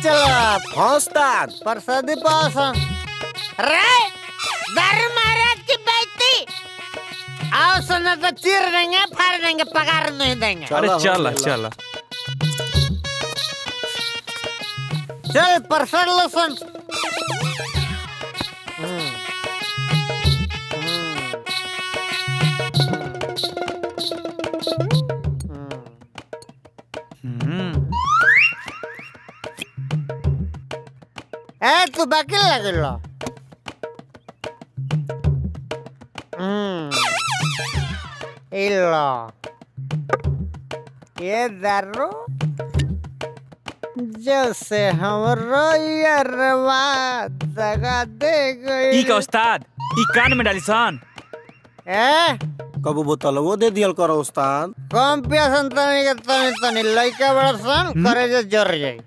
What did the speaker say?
चलो उस्ताद प्रसादी पास रे दारू महाराज की बेटी आओ सुना तो चीर देंगे फाड़ देंगे पगार नहीं देंगे। अरे चला चला चल प्रसाद लो सुन। तू बाकी लगलो इल्लो ये दारू जैसे हमरो यरवा दगा दे गई। ई का उस्ताद ई कान में डाली सन कबू बोतल वो दे दियल करो उस्ताद। कम पिया सन तनी तनी लइका बड़ा सन करे जे जर जाई।